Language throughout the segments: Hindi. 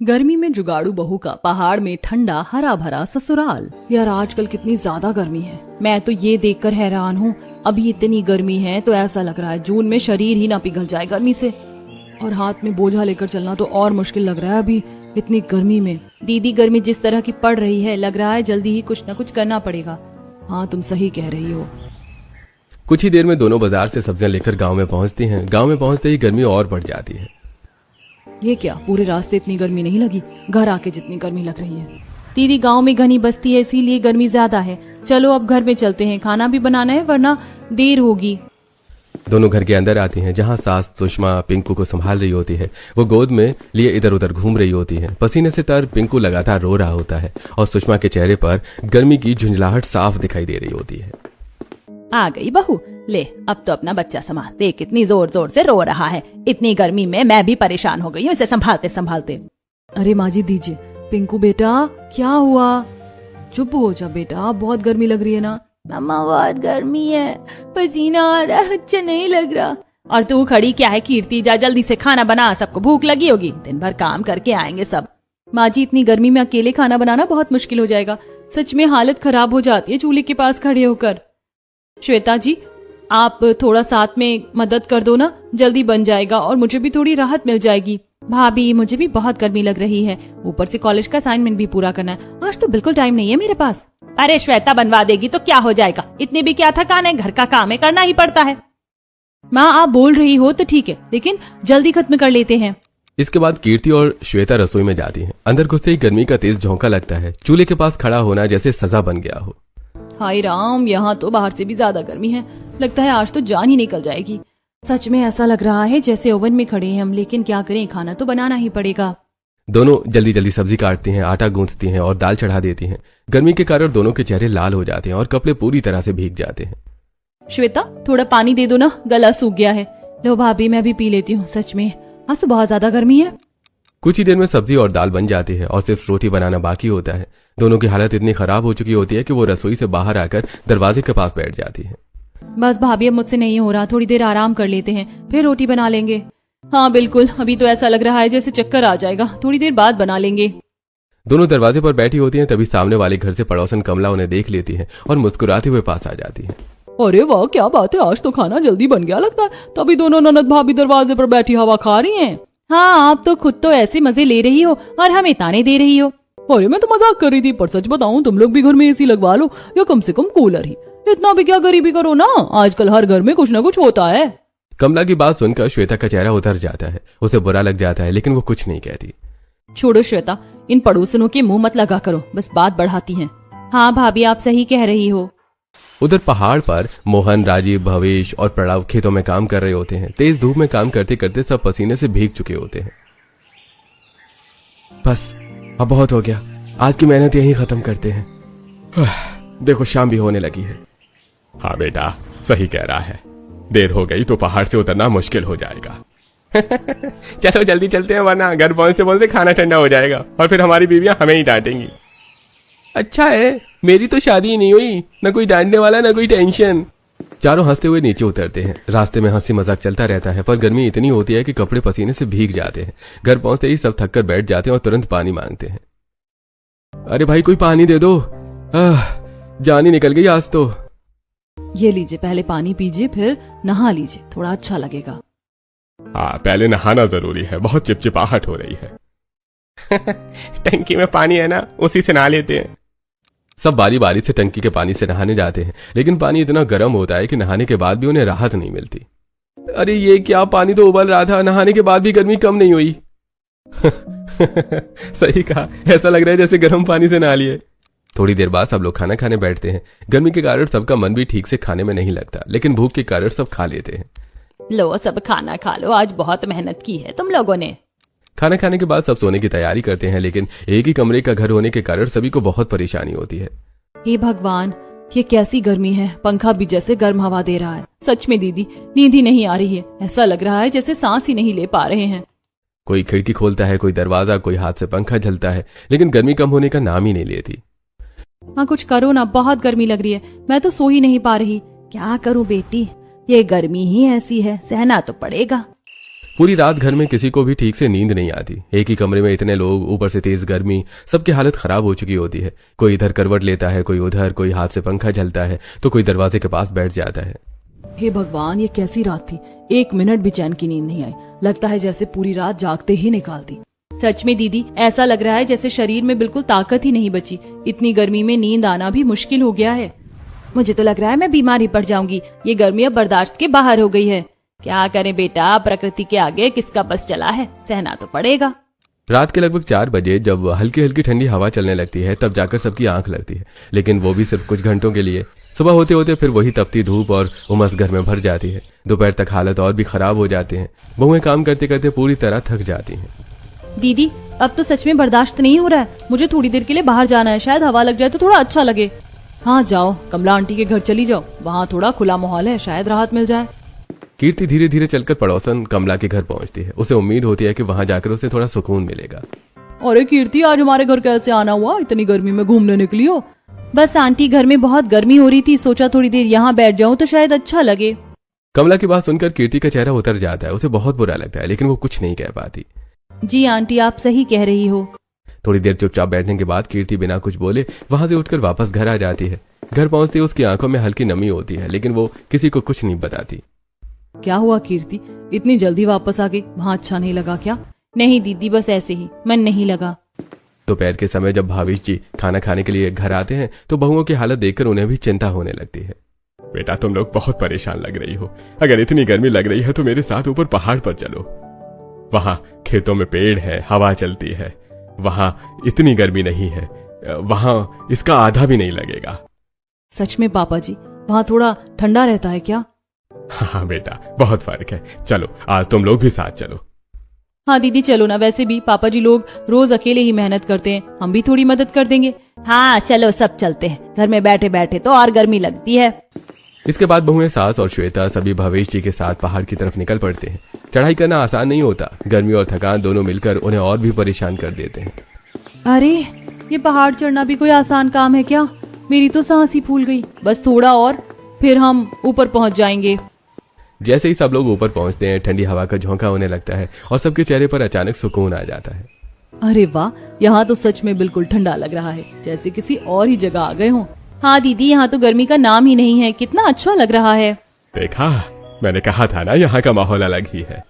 गर्मी में जुगाड़ू बहू का पहाड़ में ठंडा हरा भरा ससुराल। यार आजकल कितनी ज्यादा गर्मी है, मैं तो ये देखकर हैरान हूँ। अभी इतनी गर्मी है तो ऐसा लग रहा है जून में शरीर ही ना पिघल जाए गर्मी से। और हाथ में बोझा लेकर चलना तो और मुश्किल लग रहा है अभी इतनी गर्मी में। दीदी गर्मी जिस तरह की पड़ रही है लग रहा है जल्दी ही कुछ न कुछ करना पड़ेगा। हाँ तुम सही कह रही हो। कुछ ही देर में दोनों बाजार से सब्जियां लेकर गांव में पहुंचती हैं। गांव में पहुंचते ही गर्मी और बढ़ जाती है। ये क्या, पूरे रास्ते इतनी गर्मी नहीं लगी, घर आके जितनी गर्मी लग रही है। दीदी गांव में घनी बस्ती है इसीलिए गर्मी ज्यादा है। चलो अब घर में चलते हैं, खाना भी बनाना है वरना देर होगी। दोनों घर के अंदर आती हैं जहां सास सुषमा पिंकू को संभाल रही होती है। वो गोद में लिए इधर उधर घूम रही होती है। पसीने से तर पिंकू लगातार रो रहा होता है और सुषमा के चेहरे पर गर्मी की झुंझलाहट साफ दिखाई दे रही होती है। आ गई बहू, ले अब तो अपना बच्चा संभाल। देख कितनी जोर जोर से रो रहा है। इतनी गर्मी में मैं भी परेशान हो गई हूँ इसे संभालते संभालते। अरे माँ जी दीजिए। पिंकू बेटा क्या हुआ? चुप हो जा बेटा, बहुत गर्मी लग रही है ना। मम्मा बहुत गर्मी है, पसीना आ रहा है, अच्छा नहीं लग रहा। और तू खड़ी क्या है कीर्ति, जा जल्दी से खाना बना, सबको भूख लगी होगी, दिन भर काम करके आएंगे सब। माँ जी इतनी गर्मी में अकेले खाना बनाना बहुत मुश्किल हो जाएगा। सच में हालत खराब हो जाती है चूल्हे के पास खड़े होकर। श्वेता जी आप थोड़ा साथ में मदद कर दो ना, जल्दी बन जाएगा और मुझे भी थोड़ी राहत मिल जाएगी। भाभी मुझे भी बहुत गर्मी लग रही है, ऊपर से कॉलेज का असाइनमेंट भी पूरा करना है। आज तो बिल्कुल टाइम नहीं है मेरे पास। अरे श्वेता बनवा देगी तो क्या हो जाएगा, इतनी भी क्या थकान है, घर का काम है करना ही पड़ता है। माँ आप बोल रही हो तो ठीक है, लेकिन जल्दी खत्म कर लेते हैं। इसके बाद कीर्ति और श्वेता रसोई में जाती हैं। अंदर घुसते ही गर्मी का तेज झोंका लगता है। चूल्हे के पास खड़ा होना जैसे सजा बन गया हो। हाय राम, यहाँ तो बाहर से भी ज्यादा गर्मी है। लगता है आज तो जान ही निकल जाएगी। सच में ऐसा लग रहा है जैसे ओवन में खड़े हैं हम, लेकिन क्या करें, खाना तो बनाना ही पड़ेगा। दोनों जल्दी जल्दी सब्जी काटती हैं, आटा गूंथती हैं और दाल चढ़ा देती हैं। गर्मी के कारण दोनों के चेहरे लाल हो जाते हैं और कपड़े पूरी तरह से भीग जाते हैं। श्वेता थोड़ा पानी दे दो ना, गला सूख गया है। लो भाभी मैं भी पी लेती हूँ। सच में आज तो बहुत ज्यादा गर्मी है। कुछ ही देर में सब्जी और दाल बन जाती है और सिर्फ रोटी बनाना बाकी होता है। दोनों की हालत इतनी खराब हो चुकी होती है कि वो रसोई से बाहर आकर दरवाजे के पास बैठ जाती है। बस भाभी अब मुझसे नहीं हो रहा, थोड़ी देर आराम कर लेते हैं फिर रोटी बना लेंगे। हाँ बिल्कुल, अभी तो ऐसा लग रहा है जैसे चक्कर आ जाएगा, थोड़ी देर बाद बना लेंगे। दोनों दरवाजे पर बैठी होती हैं, तभी सामने वाले घर से पड़ोसन कमला उन्हें देख लेती है और मुस्कुराते हुए पास आ जाती है। अरे वाह क्या बात है, आज तो खाना जल्दी बन गया लगता है। तभी दोनों ननद भाभी दरवाजे पर बैठी हवा खा रही हैं। हाँ आप तो खुद तो ऐसे मजे ले रही हो और हमें ताने दे रही हो। अरे मैं तो मजाक कर रही थी, पर सच बताऊं तुम लोग भी घर में एसी लगवा लो या कम से कम कूलर ही। इतना भी क्या गरीबी करो ना, आजकल हर घर में कुछ ना कुछ होता है। कमला की बात सुनकर श्वेता का चेहरा उतर जाता है। उसे बुरा लग जाता है लेकिन वो कुछ नहीं कहती। छोड़ो श्वेता, इन पड़ोसनों के मुंह मत लगा करो, बस बात बढ़ाती हैं। हाँ भाभी आप सही कह रही हो। उधर पहाड़ पर मोहन, राजीव, भवेश और प्रणव खेतों में काम कर रहे होते हैं। तेज धूप में काम करते करते सब पसीने से भीग चुके होते हैं। बस अब बहुत हो गया, आज की मेहनत यहीं खत्म करते हैं। देखो शाम भी होने लगी है। हाँ बेटा सही कह रहा है, देर हो गई तो पहाड़ से उतरना मुश्किल हो जाएगा। चलो जल्दी चलते हैं वरना घर पहुंचते पहुंचते खाना ठंडा हो जाएगा और फिर हमारी बीवियां हमें ही डांटेंगी। अच्छा है मेरी तो शादी ही नहीं हुई, न कोई डांटने वाला न कोई टेंशन। चारों हंसते हुए नीचे उतरते हैं। रास्ते में हंसी मजाक चलता रहता है, पर गर्मी इतनी होती है कि कपड़े पसीने से भीग जाते हैं। घर पहुंचते ही सब थक कर बैठ जाते हैं और तुरंत पानी मांगते हैं। अरे भाई कोई पानी दे दो, जान ही निकल गई आज तो। ये लीजिए पहले पानी पीजिए फिर नहा लीजिए, थोड़ा अच्छा लगेगा। हाँ पहले नहाना जरूरी है, बहुत चिपचिपाहट हो रही है। टंकी में पानी है ना, उसी से नहा लेते हैं। सब बारी बारी से टंकी के पानी से नहाने जाते हैं, लेकिन पानी इतना गर्म होता है कि नहाने के बाद भी उन्हें राहत नहीं मिलती। अरे ये क्या, पानी तो उबल रहा था, नहाने के बाद भी गर्मी कम नहीं हुई। सही कहा, ऐसा लग रहा है जैसे गर्म पानी से नहा लिए। थोड़ी देर बाद सब लोग खाना खाने बैठते हैं। गर्मी के कारण सबका मन भी ठीक से खाने में नहीं लगता, लेकिन भूख के कारण सब खा लेते हैं। लो सब खाना खा लो, आज बहुत मेहनत की है तुम लोगों ने। खाना खाने के बाद सब सोने की तैयारी करते हैं, लेकिन एक ही कमरे का घर होने के कारण सभी को बहुत परेशानी होती है। हे भगवान ये कैसी गर्मी है, पंखा भी जैसे गर्म हवा दे रहा है। सच में दीदी नींद ही नहीं आ रही है, ऐसा लग रहा है जैसे सांस ही नहीं ले पा रहे हैं। कोई खिड़की खोलता है, कोई दरवाजा, कोई हाथ से पंखा झलता है, लेकिन गर्मी कम होने का नाम ही नहीं लेती। हाँ कुछ करो ना, बहुत गर्मी लग रही है, मैं तो सो ही नहीं पा रही। क्या करूं बेटी, ये गर्मी ही ऐसी है, सहना तो पड़ेगा। पूरी रात घर में किसी को भी ठीक से नींद नहीं आती। एक ही कमरे में इतने लोग, ऊपर से तेज गर्मी, सबकी हालत खराब हो चुकी होती है। कोई इधर करवट लेता है, कोई उधर, कोई हाथ से पंखा झलता है तो कोई दरवाजे के पास बैठ जाता है। हे भगवान, ये कैसी रात थी। 1 मिनट भी चैन की नींद नहीं आई। लगता है जैसे पूरी रात जागते ही निकाल दी। सच में दीदी, ऐसा लग रहा है जैसे शरीर में बिल्कुल ताकत ही नहीं बची। इतनी गर्मी में नींद आना भी मुश्किल हो गया है। मुझे तो लग रहा है मैं बीमार ही पड़ जाऊंगी। ये गर्मी अब बर्दाश्त के बाहर हो गई है। क्या करें बेटा, प्रकृति के आगे किसका बस चला है, सहना तो पड़ेगा। रात के लगभग 4 बजे जब हल्की हल्की ठंडी हवा चलने लगती है तब जाकर सबकी आंख लगती है, लेकिन वो भी सिर्फ कुछ घंटों के लिए। सुबह होते होते फिर वही तपती धूप और उमस घर में भर जाती है। दोपहर तक हालत और भी खराब हो जाती है। बहुएं काम करते करते पूरी तरह थक जाती हैं। दीदी, अब तो सच में बर्दाश्त नहीं हो रहा है। मुझे थोड़ी देर के लिए बाहर जाना है, शायद हवा लग जाए तो थोड़ा अच्छा लगे। हाँ जाओ, कमला आंटी के घर चली जाओ, वहाँ थोड़ा खुला माहौल है, शायद राहत मिल जाए। कीर्ति धीरे धीरे चलकर पड़ोसन कमला के घर पहुंचती है। उसे उम्मीद होती है कि वहां जाकर उसे थोड़ा सुकून मिलेगा। अरे कीर्ति, आज हमारे घर कैसे आना हुआ? इतनी गर्मी में घूमने निकली हो? बस आंटी, घर में बहुत गर्मी हो रही थी, सोचा थोड़ी देर यहाँ बैठ जाऊं तो शायद अच्छा लगे। कमला की बात सुनकर कीर्ति का चेहरा उतर जाता है। उसे बहुत बुरा लगता है, लेकिन वो कुछ नहीं कह पाती। जी आंटी, आप सही कह रही हो। थोड़ी देर चुपचाप बैठने के बाद कीर्ति बिना कुछ बोले वहां से उठकर वापस घर आ जाती है। घर पहुंचते उसकी आंखों में हल्की नमी होती है, लेकिन वो किसी को कुछ नहीं बताती। क्या हुआ कीर्ति, इतनी जल्दी वापस आ गई? वहाँ अच्छा नहीं लगा क्या? नहीं दीदी, बस ऐसे ही, मन नहीं लगा। दोपहर के समय जब भावेश जी खाना खाने के लिए घर आते हैं तो बहुओं की हालत देखकर उन्हें भी चिंता होने लगती है। बेटा, तुम लोग बहुत परेशान लग रही हो। अगर इतनी गर्मी लग रही है तो मेरे साथ ऊपर पहाड़ पर चलो। वहां खेतों में पेड़ है, हवा चलती है, वहां इतनी गर्मी नहीं है, वहां इसका आधा भी नहीं लगेगा। सच में पापा जी, वहाँ थोड़ा ठंडा रहता है क्या? हाँ बेटा, बहुत फर्क है। चलो, आज तुम लोग भी साथ चलो। हाँ दीदी चलो ना, वैसे भी पापा जी लोग रोज अकेले ही मेहनत करते हैं, हम भी थोड़ी मदद कर देंगे। हाँ चलो, सब चलते हैं। घर में बैठे बैठे तो और गर्मी लगती है। इसके बाद बहुएं सास और श्वेता सभी भवेश जी के साथ पहाड़ की तरफ निकल पड़ते हैं। चढ़ाई करना आसान नहीं होता। गर्मी और थकान दोनों मिलकर उन्हें और भी परेशान कर देते हैं। अरे, ये पहाड़ चढ़ना भी कोई आसान काम है क्या? मेरी तो सांस ही फूल गई। बस थोड़ा और, फिर हम ऊपर पहुंच जाएंगे। जैसे ही सब लोग ऊपर पहुंचते हैं, ठंडी हवा का झोंका होने लगता है और सबके चेहरे पर अचानक सुकून आ जाता है। अरे वाह, यहाँ तो सच में बिल्कुल ठंडा लग रहा है, जैसे किसी और ही जगह आ गए हों। हाँ दीदी, यहाँ तो गर्मी का नाम ही नहीं है। कितना अच्छा लग रहा है। देखा, मैंने कहा था ना, यहाँ का माहौल अलग ही है।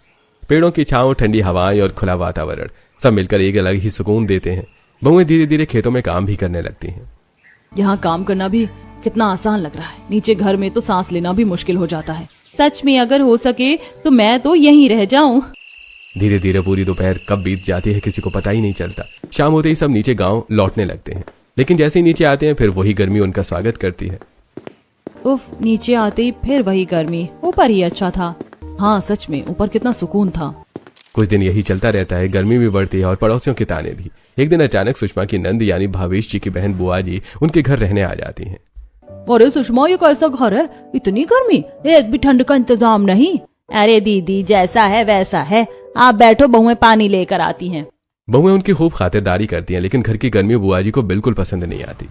पेड़ों की छांव, ठंडी हवाएं और खुला वातावरण सब मिलकर एक अलग ही सुकून देते हैं। बहुएं धीरे धीरे खेतों में काम भी करने लगती हैं। यहाँ काम करना भी कितना आसान लग रहा है। नीचे घर में तो सांस लेना भी मुश्किल हो जाता है। सच में अगर हो सके तो मैं तो यहीं रह जाऊं। धीरे धीरे पूरी दोपहर कब बीत जाती है किसी को पता ही नहीं चलता। शाम होते ही सब नीचे गांव लौटने लगते हैं, लेकिन जैसे ही नीचे आते हैं फिर वही गर्मी उनका स्वागत करती है। उफ, नीचे आते ही फिर वही गर्मी। ऊपर ही अच्छा था। हाँ सच में, ऊपर कितना सुकून था। कुछ दिन यही चलता रहता है। गर्मी भी बढ़ती है और पड़ोसियों के ताने भी। एक दिन अचानक सुषमा की नंद यानी भावेश जी की बहन बुआ जी उनके घर रहने आ जाती हैं। अरे सुषमा, ये कैसा घर है? इतनी गर्मी, एक भी ठंड का इंतजाम नहीं। अरे दीदी, जैसा है वैसा है, आप बैठो, बहुएं पानी लेकर आती हैं। बहुएं उनकी खूब खातिरदारी करती हैं, लेकिन घर की गर्मी बुआ जी को बिल्कुल पसंद नहीं आती।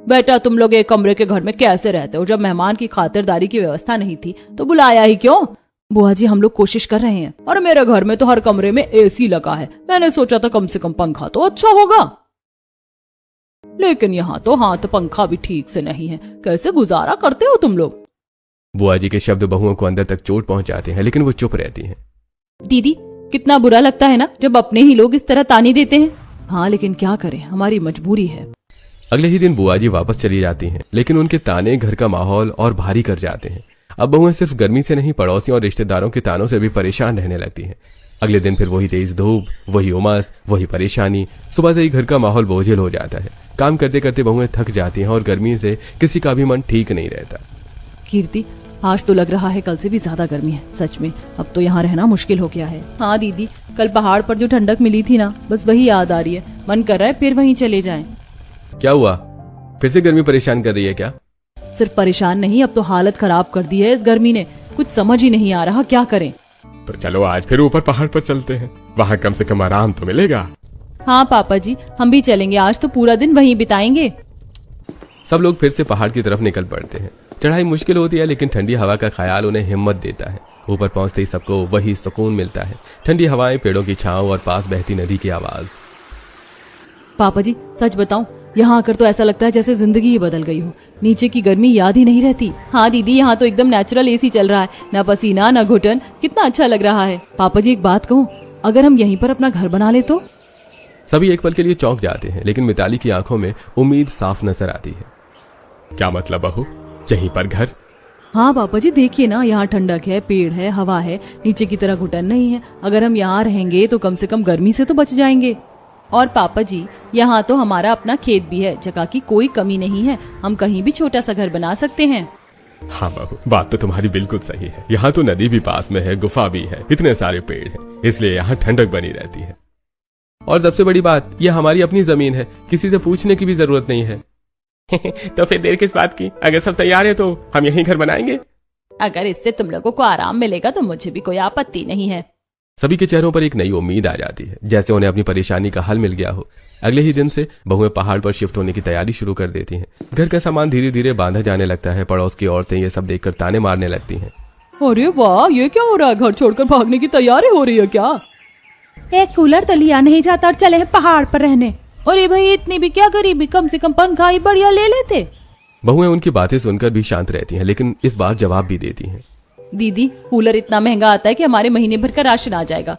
बेटा, तुम लोग एक कमरे के घर में कैसे रहते हो? जब मेहमान की खातिरदारी की व्यवस्था नहीं थी तो बुलाया ही क्यों? बुआ जी, हम लोग कोशिश कर रहे हैं। और मेरे घर में तो हर कमरे में एसी लगा है। मैंने सोचा था कम से कम पंखा तो अच्छा होगा, लेकिन यहाँ तो हाथ पंखा भी ठीक से नहीं है। कैसे गुजारा करते हो तुम लोग? बुआ जी के शब्द बहुओं को अंदर तक चोट पहुंचाते हैं, लेकिन वो चुप रहती हैं। दीदी, कितना बुरा लगता है ना जब अपने ही लोग इस तरह तानी देते हैं। हाँ, लेकिन क्या करें, हमारी मजबूरी है। अगले ही दिन बुआ जी वापस चली जाती हैं, लेकिन उनके ताने घर का माहौल और भारी कर जाते हैं। अब बहुएं सिर्फ गर्मी से नहीं, पड़ोसियों और रिश्तेदारों के तानों से भी परेशान रहने लगती हैं। अगले दिन फिर वही तेज धूप, वही उमस, वही परेशानी। सुबह से ही घर का माहौल बोझिल हो जाता है। काम करते करते बहुएं थक जाती हैं और गर्मी से किसी का भी मन ठीक नहीं रहता। कीर्ति, आज तो लग रहा है कल से भी ज्यादा गर्मी है। सच में अब तो यहाँ रहना मुश्किल हो गया है। हाँ दीदी, कल पहाड़ पर जो ठंडक मिली थी ना, बस वही याद आ रही है। मन कर रहा है फिर वहीं चले जाएं। क्या हुआ, फिर से गर्मी परेशान कर रही है क्या? सिर्फ परेशान नहीं, अब तो हालत खराब कर दी है इस गर्मी ने। कुछ समझ ही नहीं आ रहा क्या करें। तो चलो आज फिर ऊपर पहाड़ पर चलते हैं, वहाँ कम से कम आराम तो मिलेगा। हाँ पापा जी, हम भी चलेंगे। आज तो पूरा दिन वहीं बिताएंगे। सब लोग फिर से पहाड़ की तरफ निकल पड़ते हैं। चढ़ाई मुश्किल होती है, लेकिन ठंडी हवा का ख्याल उन्हें हिम्मत देता है। ऊपर पहुंचते ही सबको वही सुकून मिलता है, ठंडी हवाएं, पेड़ों की छांव और पास बहती नदी की आवाज। पापा जी सच बताऊं, यहाँ आकर तो ऐसा लगता है जैसे जिंदगी ही बदल गई हो। नीचे की गर्मी याद ही नहीं रहती। हाँ दीदी, यहाँ तो एकदम नेचुरल एसी चल रहा है, ना पसीना ना घुटन, कितना अच्छा लग रहा है। पापा जी एक बात कहूँ, अगर हम यहीं पर अपना घर बना ले तो? सभी एक पल के लिए चौंक जाते हैं, लेकिन मिताली की आंखों में उम्मीद साफ नजर आती है। क्या मतलब बहू, यहीं पर घर? हाँ पापा जी देखिए ना, यहाँ ठंडक है, पेड़ है, हवा है, नीचे की तरह घुटन नहीं है। अगर हम यहाँ रहेंगे तो कम से कम गर्मी से तो बच जाएंगे। और पापा जी यहाँ तो हमारा अपना खेत भी है, जगह की कोई कमी नहीं है, हम कहीं भी छोटा सा घर बना सकते हैं। हाँ बहू, बात तो तुम्हारी बिल्कुल सही है। यहाँ तो नदी भी पास में है, गुफा भी है, इतने सारे पेड़ हैं, इसलिए यहाँ ठंडक बनी रहती है। और सबसे बड़ी बात, यह हमारी अपनी जमीन है, किसी से पूछने की भी जरूरत नहीं है। तो फिर देर किस बात की, अगर सब तैयार है तो हम यहीं घर बनाएंगे। अगर इससे तुम लोगों को आराम मिलेगा तो मुझे भी कोई आपत्ति नहीं है। सभी के चेहरों पर एक नई उम्मीद आ जाती है, जैसे उन्हें अपनी परेशानी का हल मिल गया हो। अगले ही दिन से बहुएं पहाड़ पर शिफ्ट होने की तैयारी शुरू कर देती हैं। घर का सामान धीरे धीरे बांधा जाने लगता है। पड़ोस की औरतें ये सब देखकर ताने मारने लगती हैं। अरे वाह, ये क्या हो रहा है? घर छोड़कर भागने की तैयारी हो रही है क्या? एक कूलर तो लिया नहीं जाता और चले हैं पहाड़ पर रहने। अरे भाई इतनी भी क्या गरीबी, कम से कम पंखा ही बढ़िया ले लेते। बहुएं उनकी बातें सुनकर भी शांत रहती हैं, लेकिन इस बार जवाब भी देती हैं। दीदी कूलर इतना महंगा आता है कि हमारे महीने भर का राशन आ जाएगा।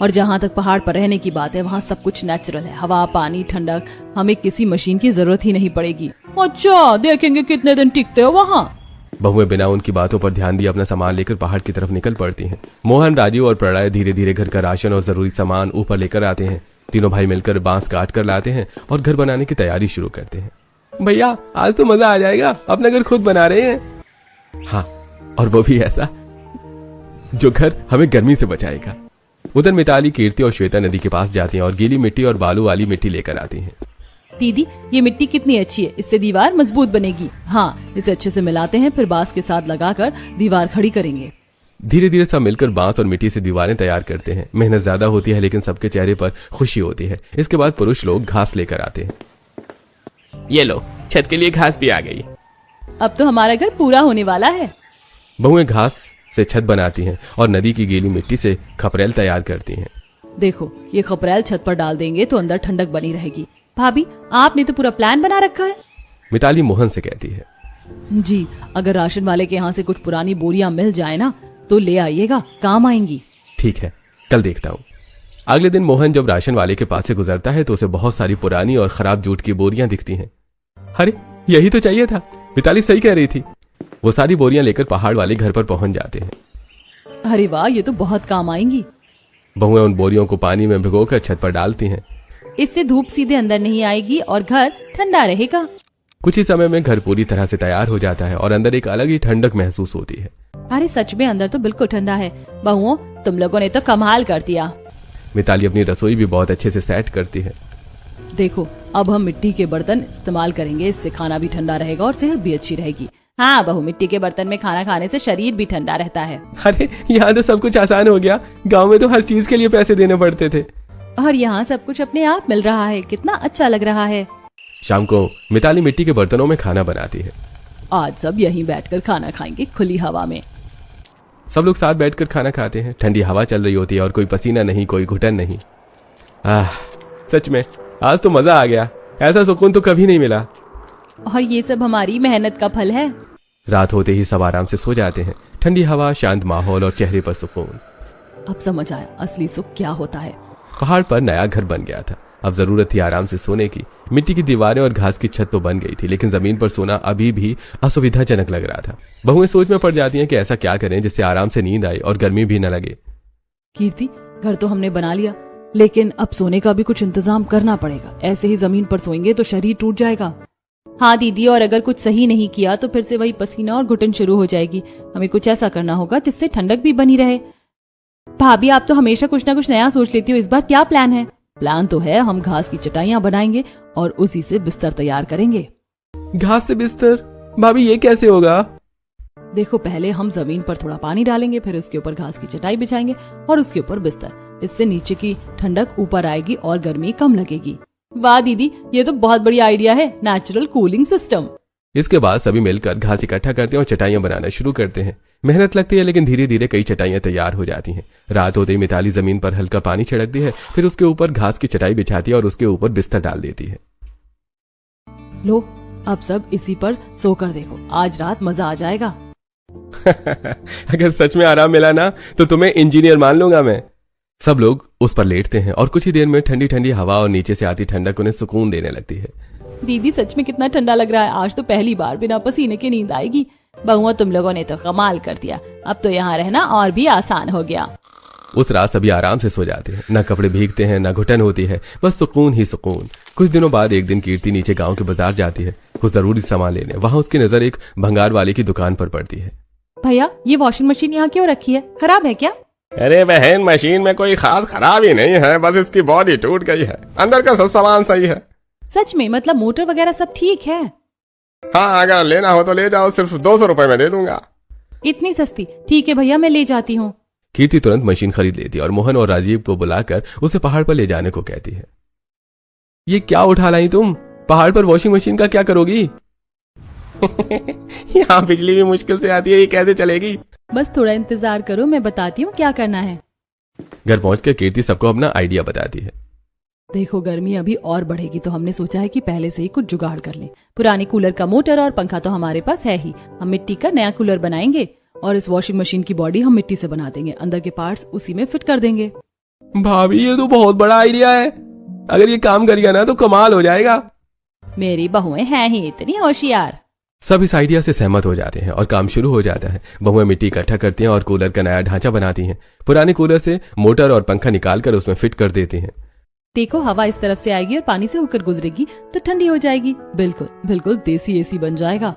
और जहाँ तक पहाड़ पर रहने की बात है, वहाँ सब कुछ नेचुरल है, हवा, पानी, ठंडक, हमें किसी मशीन की जरूरत ही नहीं पड़ेगी। अच्छा, देखेंगे कितने दिन टिकते हो वहाँ। बहुएं बिना उनकी बातों पर ध्यान दिए अपना सामान लेकर पहाड़ की तरफ निकल पड़ती हैं। मोहन, राजीव और प्रलय धीरे धीरे घर का राशन और जरूरी सामान ऊपर लेकर आते हैं। तीनों भाई मिलकर बांस काट कर लाते हैं और घर बनाने की तैयारी शुरू करते हैं। भैया आज तो मजा आ जाएगा, अपना घर खुद बना रहे हैं। हाँ, और वो भी ऐसा जो घर हमें गर्मी से बचाएगा। उधर मिताली, कीर्ति और श्वेता नदी के पास जाती हैं और गीली मिट्टी और बालू वाली मिट्टी लेकर आती हैं। दीदी ये मिट्टी कितनी अच्छी है, इससे दीवार मजबूत बनेगी। हाँ, इसे अच्छे से मिलाते हैं, फिर बांस के साथ लगाकर दीवार खड़ी करेंगे। धीरे धीरे सब मिलकर बांस और मिट्टी से दीवारें तैयार करते हैं। मेहनत ज्यादा होती है, लेकिन सबके चेहरे पर खुशी होती है। इसके बाद पुरुष लोग घास लेकर आते हैं। ये लो, छत के लिए घास भी आ गई। अब तो हमारा घर पूरा होने वाला है। बहुएं घास से छत बनाती हैं और नदी की गीली मिट्टी से खपरेल तैयार करती हैं। देखो, ये खपरेल छत पर डाल देंगे तो अंदर ठंडक बनी रहेगी। भाभी आपने तो पूरा प्लान बना रखा है। मिताली मोहन से कहती है। जी, अगर राशन वाले के यहाँ से कुछ पुरानी बोरियां मिल जाए ना तो ले आइएगा, काम आएंगी। ठीक है, कल देखता हूँ। अगले दिन मोहन जब राशन वाले के पास से गुजरता है तो उसे बहुत सारी पुरानी और खराब जूट की बोरियां दिखती हैं। अरे यही तो चाहिए था, मिताली सही कह रही थी। वो सारी बोरियां लेकर पहाड़ वाले घर पर पहुंच जाते हैं। अरे वाह, ये तो बहुत काम आएंगी। बहुएं उन बोरियों को पानी में भिगोकर छत पर डालती हैं। इससे धूप सीधे अंदर नहीं आएगी और घर ठंडा रहेगा। कुछ ही समय में घर पूरी तरह से तैयार हो जाता है और अंदर एक अलग ही ठंडक महसूस होती है। अरे सच में अंदर तो बिल्कुल ठंडा है। बहुओं, तुम लोगों ने तो कमाल कर दिया। मिताली अपनी रसोई भी बहुत अच्छे से सेट करती है। देखो, अब हम मिट्टी के बर्तन इस्तेमाल करेंगे, इससे खाना भी ठंडा रहेगा और सेहत भी अच्छी रहेगी। हाँ बहू, मिट्टी के बर्तन में खाना खाने से शरीर भी ठंडा रहता है। अरे यहाँ तो सब कुछ आसान हो गया, गाँव में तो हर चीज के लिए पैसे देने पड़ते थे और यहाँ सब कुछ अपने आप मिल रहा है। कितना अच्छा लग रहा है। शाम को मिताली मिट्टी के बर्तनों में खाना बनाती है। आज सब यहीं बैठकर खाना खाएंगे, खुली हवा में। सब लोग साथ बैठकर खाना खाते हैं। ठंडी हवा चल रही होती है और कोई पसीना नहीं, कोई घुटन नहीं। सच में आज तो मजा आ गया, ऐसा सुकून तो कभी नहीं मिला। और ये सब हमारी मेहनत का फल है। रात होते ही सब आराम से सो जाते हैं। ठंडी हवा, शांत माहौल और चेहरे पर सुकून। अब समझ आया असली सुख क्या होता है। पहाड़ पर नया घर बन गया था। अब जरूरत थी आराम से सोने की। मिट्टी की दीवारें और घास की छत तो बन गई थी, लेकिन जमीन पर सोना अभी भी असुविधाजनक लग रहा था। बहुएं सोच में पड़ जाती हैं कि ऐसा क्या करें जिससे आराम से नींद आए और गर्मी भी न लगे। कीर्ति, घर तो हमने बना लिया, लेकिन अब सोने का भी कुछ इंतजाम करना पड़ेगा। ऐसे ही जमीन पर सोएंगे तो शरीर टूट जाएगा। हाँ दीदी, और अगर कुछ सही नहीं किया तो फिर से वही पसीना और घुटन शुरू हो जाएगी। हमें कुछ ऐसा करना होगा जिससे ठंडक भी बनी रहे। भाभी, आप तो हमेशा कुछ ना कुछ नया सोच लेती हो, इस बार क्या प्लान है? प्लान तो है, हम घास की चटाइयां बनाएंगे और उसी से बिस्तर तैयार करेंगे। घास से बिस्तर? भाभी ये कैसे होगा? देखो, पहले हम जमीन पर थोड़ा पानी डालेंगे, फिर उसके ऊपर घास की चटाई बिछाएंगे और उसके ऊपर बिस्तर। इससे नीचे की ठंडक ऊपर आएगी और गर्मी कम लगेगी। वाह दीदी, ये तो बहुत बढ़िया आइडिया है, नेचुरल कूलिंग सिस्टम। इसके बाद सभी मिलकर घास इकट्ठा करते हैं और चटाइयां बनाना शुरू करते हैं। मेहनत लगती है लेकिन धीरे धीरे कई चटाइयां तैयार हो जाती हैं। रात होते ही मिताली जमीन पर हल्का पानी छिड़कती है, फिर उसके ऊपर घास की चटाई बिछाती है और उसके ऊपर बिस्तर डाल देती है। लो, अब सब इसी पर सोकर देखो, आज रात मजा आ जाएगा। अगर सच में आराम मिला ना तो तुम्हें इंजीनियर मान लूंगा मैं। सब लोग उस पर लेटते हैं और कुछ ही देर में ठंडी ठंडी हवा और नीचे से आती ठंडक उन्हें सुकून देने लगती है। दीदी सच में कितना ठंडा लग रहा है, आज तो पहली बार बिना पसीने की नींद आएगी। बहुआ तुम लोगों ने तो कमाल कर दिया, अब तो यहाँ रहना और भी आसान हो गया। उस रात सभी आराम से सो जाते हैं, न कपड़े भीगते हैं न घुटन होती है, बस सुकून ही सुकून। कुछ दिनों बाद एक दिन कीर्ति नीचे गांव के बाजार जाती है कुछ जरूरी सामान लेने। वहां उसकी नजर एक भंगार वाले की दुकान पर पड़ती है। भैया, ये वॉशिंग मशीन यहाँ क्यों रखी है, खराब है क्या? अरे बहन, मशीन में कोई खास खराबी नहीं है, बस इसकी बॉडी टूट गई है, अंदर का सब सामान सही है। सच में? मतलब मोटर वगैरह सब ठीक है? हाँ, अगर लेना हो तो ले जाओ, सिर्फ 200 रुपए में दे दूंगा। इतनी सस्ती? ठीक है भैया, मैं ले जाती हूँ। कीर्ति तुरंत मशीन खरीद लेती है और मोहन और राजीव को बुलाकर उसे पहाड़ पर ले जाने को कहती है। ये क्या उठा लाई तुम? पहाड़ पर वॉशिंग मशीन का क्या करोगी? यहाँ बिजली भी मुश्किल से आती है, ये कैसे चलेगी? बस थोड़ा इंतजार करो, मैं बताती हूँ क्या करना है। घर पहुंचकर कीर्ति सबको अपना आइडिया बताती है। देखो, गर्मी अभी और बढ़ेगी तो हमने सोचा है कि पहले से ही कुछ जुगाड़ कर लें। पुराने कूलर का मोटर और पंखा तो हमारे पास है ही, हम मिट्टी का नया कूलर बनाएंगे और इस वॉशिंग मशीन की बॉडी हम मिट्टी से बना देंगे, अंदर के पार्ट्स उसी में फिट कर देंगे। भाभी, ये तो बहुत बड़ा आइडिया है, अगर ये काम कर गया ना तो कमाल हो जाएगा। मेरी बहुएं हैं ही इतनी होशियार। सब इस आइडिया से सहमत हो जाते हैं और काम शुरू हो जाता है। बहुएं मिट्टी इकट्ठा करती हैं और कूलर का नया ढांचा बनाती हैं। पुराने कूलर से मोटर और पंखा निकालकर उसमें फिट कर देती हैं। देखो, हवा इस तरफ से आएगी और पानी से होकर गुजरेगी तो ठंडी हो जाएगी। बिल्कुल बिल्कुल देसी एसी बन जाएगा।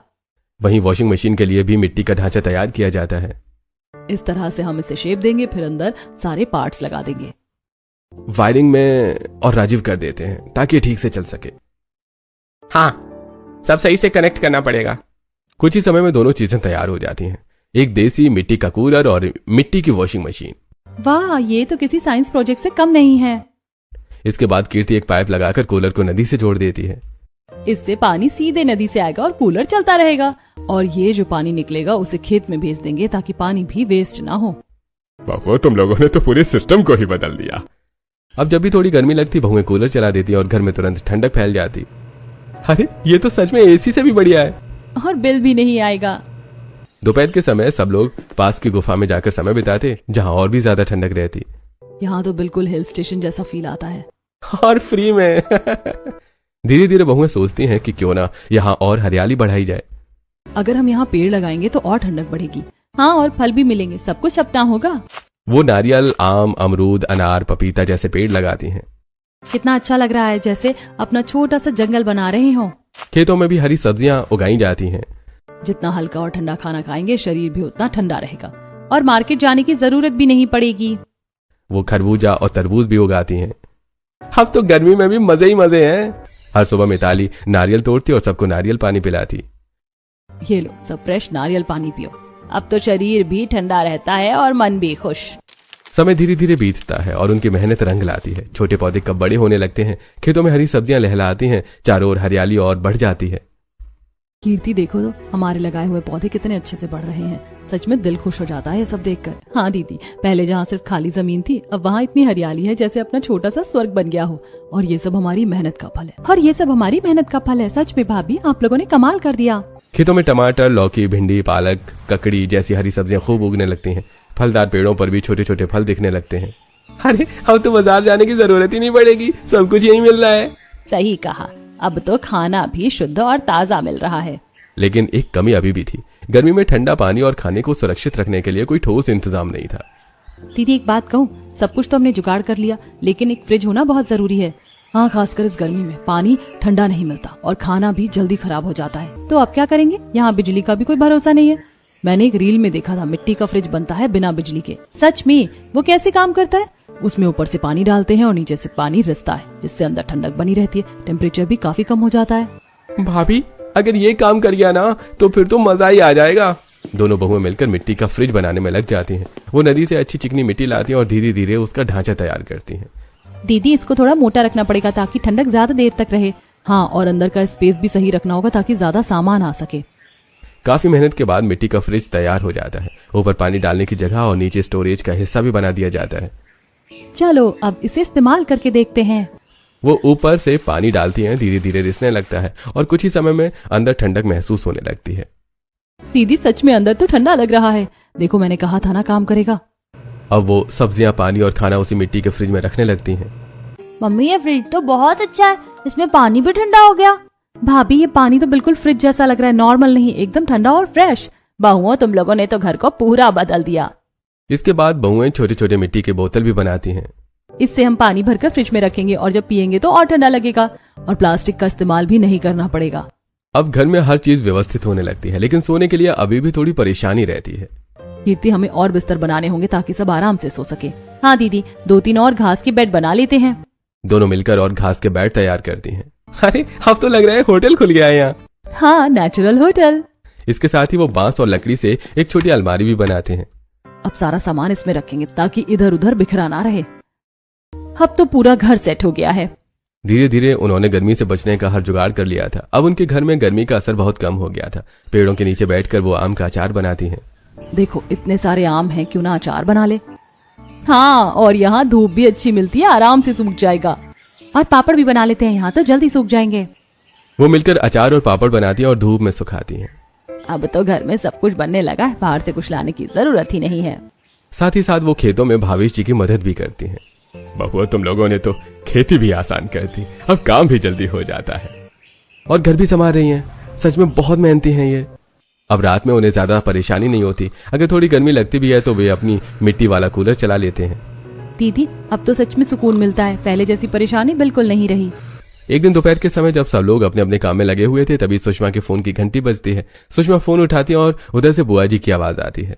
वहीं वॉशिंग मशीन के लिए भी मिट्टी का ढांचा तैयार किया जाता है। इस तरह से हम इसे शेप देंगे, फिर अंदर सारे पार्ट्स लगा देंगे। वायरिंग में और राजीव कर देते हैं ताकि ये ठीक से चल सके। हाँ, सब सही से कनेक्ट करना पड़ेगा। कुछ ही समय में दोनों चीजें तैयार हो जाती हैं, एक देसी मिट्टी का कूलर और मिट्टी की वॉशिंग मशीन। वाह, ये तो किसी साइंस प्रोजेक्ट से कम नहीं है। इसके बाद कीर्ति एक पाइप लगाकर कूलर को नदी से जोड़ देती है। इससे पानी सीधे नदी से आएगा और कूलर चलता रहेगा, और ये जो पानी निकलेगा उसे खेत में भेज देंगे ताकि पानी भी वेस्ट ना हो। बहू, तुम लोगों ने तो पूरे सिस्टम को ही बदल दिया। अब जब भी थोड़ी गर्मी लगती बहुएं कूलर चला देती और घर में तुरंत ठंडक फैल जाती। अरे, ये तो सच में एसी से भी बढ़िया है और बिल भी नहीं आएगा। दोपहर के समय सब लोग पास की गुफा में जाकर समय बिताते, जहां और भी ज्यादा ठंडक रहती। यहाँ तो बिल्कुल हिल स्टेशन जैसा फील आता है, और फ्री में। धीरे धीरे बहुएं सोचती हैं कि क्यों ना यहाँ और हरियाली बढ़ाई जाए। अगर हम यहाँ पेड़ लगाएंगे तो और ठंडक बढ़ेगी। हाँ, और फल भी मिलेंगे, सब कुछ अपना होगा। वो नारियल, आम, अमरूद, अनार, पपीता जैसे पेड़ लगाती हैं। कितना अच्छा लग रहा है, जैसे अपना छोटा सा जंगल बना रहे हो। खेतों में भी हरी सब्जियां उगाई जाती हैं। जितना हल्का और ठंडा खाना खाएंगे शरीर भी उतना ठंडा रहेगा और मार्केट जाने की जरूरत भी नहीं पड़ेगी। वो खरबूजा और तरबूज भी उगाती हैं। अब तो गर्मी में भी मजे ही मजे हैं। हर सुबह मिताली नारियल तोड़ती और सबको नारियल पानी पिलाती। ये लो, सब फ्रेश नारियल पानी पियो, अब तो शरीर भी ठंडा रहता है और मन भी खुश। समय धीरे धीरे बीतता है और उनकी मेहनत रंग लाती है। छोटे पौधे कब बड़े होने लगते हैं, खेतों में हरी सब्जियां लहलाती हैं, चारों ओर हरियाली और बढ़ जाती है। कीर्ति, देखो तो हमारे लगाए हुए पौधे कितने अच्छे से बढ़ रहे हैं, सच में दिल खुश हो जाता है ये सब देखकर। हाँ दीदी, पहले जहाँ सिर्फ खाली जमीन थी, अब वहाँ इतनी हरियाली है जैसे अपना छोटा सा स्वर्ग बन गया हो। और ये सब हमारी मेहनत का फल है। सच में भाभी, आप लोगों ने कमाल कर दिया। खेतों में टमाटर, लौकी, भिंडी, पालक, ककड़ी जैसी हरी सब्जियां खूब उगने लगती हैं। फलदार पेड़ों पर भी छोटे छोटे फल दिखने लगते हैं। अरे, अब तो बाजार जाने की जरूरत ही नहीं पड़ेगी, सब कुछ यही मिल रहा है। सही कहा, अब तो खाना भी शुद्ध और ताजा मिल रहा है। लेकिन एक कमी अभी भी थी। गर्मी में ठंडा पानी और खाने को सुरक्षित रखने के लिए कोई ठोस इंतजाम नहीं था। दीदी, एक बात कहूँ, सब कुछ तो हमने जुगाड़ कर लिया, लेकिन एक फ्रिज होना बहुत जरूरी है। हाँ, खासकर इस गर्मी में पानी ठंडा नहीं मिलता और खाना भी जल्दी खराब हो जाता है। तो अब क्या करेंगे? यहाँ बिजली का भी कोई भरोसा नहीं है। मैंने एक रील में देखा था, मिट्टी का फ्रिज बनता है बिना बिजली के। सच में? वो कैसे काम करता है? उसमें ऊपर से पानी डालते हैं और नीचे से पानी रिसता है, जिससे अंदर ठंडक बनी रहती है, टेम्परेचर भी काफी कम हो जाता है। भाभी, अगर ये काम कर गया ना तो फिर तो मजा ही आ जाएगा। दोनों बहुएं मिलकर मिट्टी का फ्रिज बनाने में लग जाती हैं। वो नदी से अच्छी चिकनी मिट्टी लाती हैं और धीरे धीरे उसका ढांचा तैयार करती हैं। दीदी, इसको थोड़ा मोटा रखना पड़ेगा ताकि ठंडक ज्यादा देर तक रहे। हाँ, और अंदर का स्पेस भी सही रखना होगा ताकि ज्यादा सामान आ सके। काफी मेहनत के बाद मिट्टी का फ्रिज तैयार हो जाता है। ऊपर पानी डालने की जगह और नीचे स्टोरेज का हिस्सा भी बना दिया जाता है। चलो अब इसे इस्तेमाल करके देखते हैं। वो ऊपर से पानी डालती हैं, धीरे धीरे रिसने लगता है और कुछ ही समय में अंदर ठंडक महसूस होने लगती है। दीदी सच में अंदर तो ठंडा लग रहा है। देखो मैंने कहा था ना काम करेगा। अब वो सब्जियां, पानी और खाना उसी मिट्टी के फ्रिज में रखने लगती हैं। मम्मी ये फ्रिज तो बहुत अच्छा है, इसमें पानी भी ठंडा हो गया। भाभी ये पानी तो बिल्कुल फ्रिज जैसा लग रहा है, नॉर्मल नहीं, एकदम ठंडा और फ्रेश। बहुओं तुम लोगों ने तो घर को पूरा बदल दिया। इसके बाद बहुएं छोटे छोटे मिट्टी के बोतल भी बनाती हैं। इससे हम पानी भरकर फ्रिज में रखेंगे और जब पियेंगे तो और ठंडा लगेगा और प्लास्टिक का इस्तेमाल भी नहीं करना पड़ेगा। अब घर में हर चीज व्यवस्थित होने लगती है, लेकिन सोने के लिए अभी भी थोड़ी परेशानी रहती है। कीर्ति हमें और बिस्तर बनाने होंगे ताकि सब आराम से सो सके। हाँ दीदी, 2-3 और घास के बेड बना लेते हैं। दोनों मिलकर और घास के बेड तैयार करती हैं। अरे अब तो लग रहा है होटल खुल गया है यहाँ। हाँ, नेचुरल होटल। इसके साथ ही वो बांस और लकड़ी से एक छोटी अलमारी भी बनाते हैं। अब सारा सामान इसमें रखेंगे ताकि इधर उधर बिखरा ना रहे। अब तो पूरा घर सेट हो गया है। धीरे धीरे उन्होंने गर्मी से बचने का हर जुगाड़ कर लिया था। अब उनके घर में गर्मी का असर बहुत कम हो गया था। पेड़ों के नीचे बैठकर वो आम का अचार बनाती हैं। देखो इतने सारे आम हैं, क्यों ना अचार बना ले। हाँ, और यहाँ धूप भी अच्छी मिलती है, आराम से सूख जाएगा। और पापड़ भी बना लेते हैं, यहाँ तो जल्दी सूख जाएंगे। वो मिलकर अचार और पापड़ बनाती हैं और धूप में सुखाती हैं। अब तो घर में सब कुछ बनने लगा है, बाहर से कुछ लाने की जरूरत ही नहीं है। साथ ही साथ वो खेतों में भावेश जी की मदद भी करती हैं। बहुआ तुम लोगों ने तो खेती भी आसान कर दी, अब काम भी जल्दी हो जाता है और घर भी संभाल रही हैं। सच में बहुत मेहनती हैं ये। अब रात में उन्हें ज्यादा परेशानी नहीं होती। अगर थोड़ी गर्मी लगती भी है तो वे अपनी मिट्टी वाला कूलर चला लेते हैं। दीदी अब तो सच में सुकून मिलता है, पहले जैसी परेशानी बिल्कुल नहीं रही। एक दिन दोपहर के समय जब सब लोग अपने अपने काम में लगे हुए थे, तभी सुषमा के फोन की घंटी बजती है। सुषमा फोन उठाती है और उधर से बुआ जी की आवाज आती है।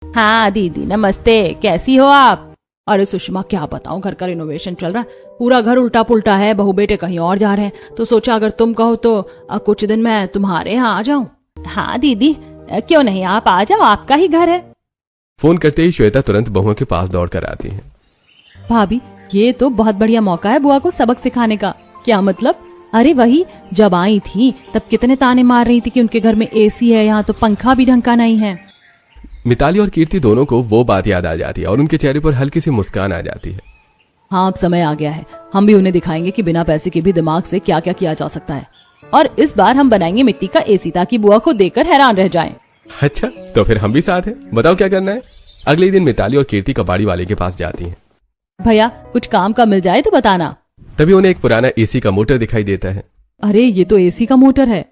हाँ दीदी नमस्ते, कैसी हो आप? अरे सुषमा क्या बताऊं, घर का रिनोवेशन चल रहा है, पूरा घर उल्टा पुल्टा है, बहू बेटे कहीं और जा रहे हैं, तो सोचा अगर तुम कहो तो कुछ दिन मैं तुम्हारे यहाँ आ जाऊं। हाँ दीदी क्यों नहीं, आप आ जाओ, आपका ही घर है। फोन करते ही श्वेता तुरंत बहुओं के पास दौड़ कर आती है। भाभी ये तो बहुत बढ़िया मौका है बुआ को सबक सिखाने का। क्या मतलब? अरे वही, जब आई थी तब कितने ताने मार रही थी कि उनके घर में एसी है, यहाँ तो पंखा भी ढंग का नहीं है। मिताली और कीर्ति दोनों को वो बात याद आ जाती है और उनके चेहरे पर हल्की सी मुस्कान आ जाती है। हाँ अब समय आ गया है, हम भी उन्हें दिखाएंगे कि बिना पैसे के भी दिमाग से क्या क्या किया जा सकता है। और इस बार हम बनाएंगे मिट्टी का एसी ताकि बुआ को देखकर हैरान रह जाएं। अच्छा तो फिर हम भी साथ हैं, बताओ क्या करना है। अगले दिन मिताली और कीर्ति कबाड़ी वाले के पास जाती हैं। भैया कुछ काम का मिल जाए तो बताना। तभी उन्हें एक पुराना एसी का मोटर दिखाई देता है। अरे ये तो एसी का मोटर है।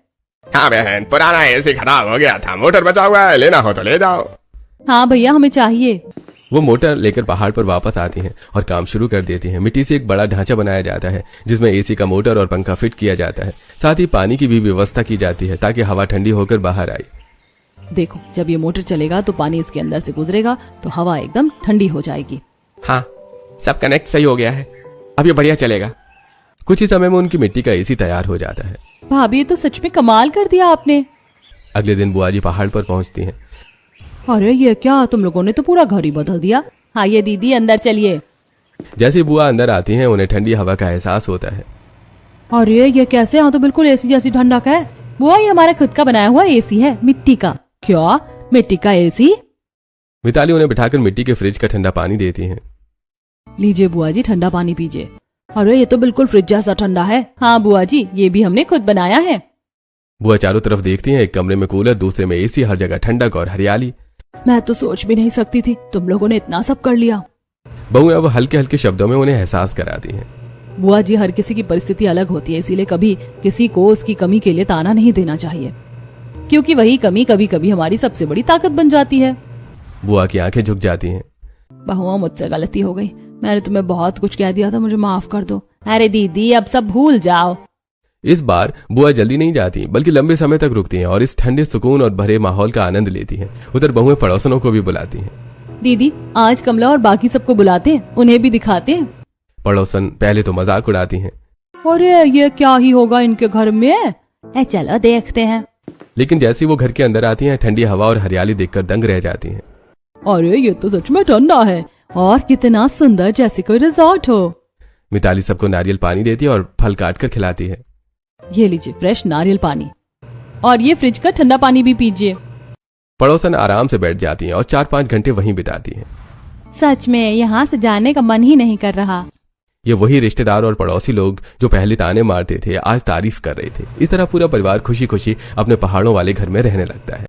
हाँ बहन, पुराना एसी खराब हो गया था, मोटर बचा हुआ है, लेना हो तो ले जाओ। हाँ भैया हमें चाहिए। वो मोटर लेकर पहाड़ पर वापस आती हैं और काम शुरू कर देती हैं। मिट्टी से एक बड़ा ढांचा बनाया जाता है जिसमें एसी का मोटर और पंखा फिट किया जाता है। साथ ही पानी की भी व्यवस्था की जाती है ताकि हवा ठंडी होकर बाहर आए। देखो जब ये मोटर चलेगा तो पानी इसके अंदर से गुजरेगा तो हवा एकदम ठंडी हो जाएगी। हाँ सब कनेक्ट सही हो गया है, अब ये बढ़िया चलेगा। कुछ ही समय में उनकी मिट्टी का एसी तैयार हो जाता है। भाभी ये तो सच में कमाल कर दिया आपने। अगले दिन बुआ जी पहाड़ पर पहुंचती हैं। अरे ये क्या, तुम लोगों ने तो पूरा घर ही बदल दिया। हाँ ये दीदी अंदर चलिए। जैसे बुआ अंदर आती हैं उन्हें ठंडी हवा का एहसास होता है। अरे ये कैसे, यहाँ तो बिल्कुल एसी जैसी ठंडक है। बुआ ये हमारा खुद का बनाया हुआ एसी है, मिट्टी का। क्या मिट्टी का एसी? मिताली उन्हें बिठाकर मिट्टी के फ्रिज का ठंडा पानी देती हैं। लीजिए बुआ जी ठंडा पानी पीजिए। अरे ये तो बिल्कुल फ्रिज जैसा ठंडा है। हाँ बुआ जी ये भी हमने खुद बनाया है। बुआ चारों तरफ देखती हैं, एक कमरे में कूलर, दूसरे में एसी, हर जगह ठंडक और हरियाली। मैं तो सोच भी नहीं सकती थी तुम लोगों ने इतना सब कर लिया। बहू अब हल्के हल्के शब्दों में उन्हें एहसास कराती हैं। बुआ जी हर किसी की परिस्थिति अलग होती है, इसीलिए कभी किसी को उसकी कमी के लिए ताना नहीं देना चाहिए, क्योंकि वही कमी कभी कभी हमारी सबसे बड़ी ताकत बन जाती है। बुआ की आंखें झुक जाती हैं। बहुआ मुझसे गलती हो गई, मैंने तुम्हें बहुत कुछ कह दिया था, मुझे माफ कर दो। अरे दीदी अब सब भूल जाओ। इस बार बुआ जल्दी नहीं जाती बल्कि लंबे समय तक रुकती हैं और इस ठंडे सुकून और भरे माहौल का आनंद लेती हैं। उधर बहुएं पड़ोसनों को भी बुलाती हैं। दीदी आज कमला और बाकी सबको बुलाते हैं, उन्हें भी दिखाते हैं। पड़ोसन पहले तो मजाक उड़ाती हैं। अरे ये क्या ही होगा इनके घर में, चलो देखते हैं। लेकिन जैसे वो घर के अंदर आती हैं ठंडी हवा और हरियाली देखकर दंग रह जाती हैं। अरे ये तो सच में ठंडा है और कितना सुंदर, जैसे कोई रिजॉर्ट हो। मिताली सबको नारियल पानी देती है और फल काट कर खिलाती है। ये लीजिए फ्रेश नारियल पानी, और ये फ्रिज का ठंडा पानी भी पीजिए। पड़ोसन आराम से बैठ जाती हैं और 4-5 घंटे वहीं बिताती हैं। सच में यहाँ से जाने का मन ही नहीं कर रहा। ये वही रिश्तेदार और पड़ोसी लोग जो पहले ताने मारते थे आज तारीफ कर रहे थे। इस तरह पूरा परिवार खुशी खुशी अपने पहाड़ों वाले घर में रहने लगता है।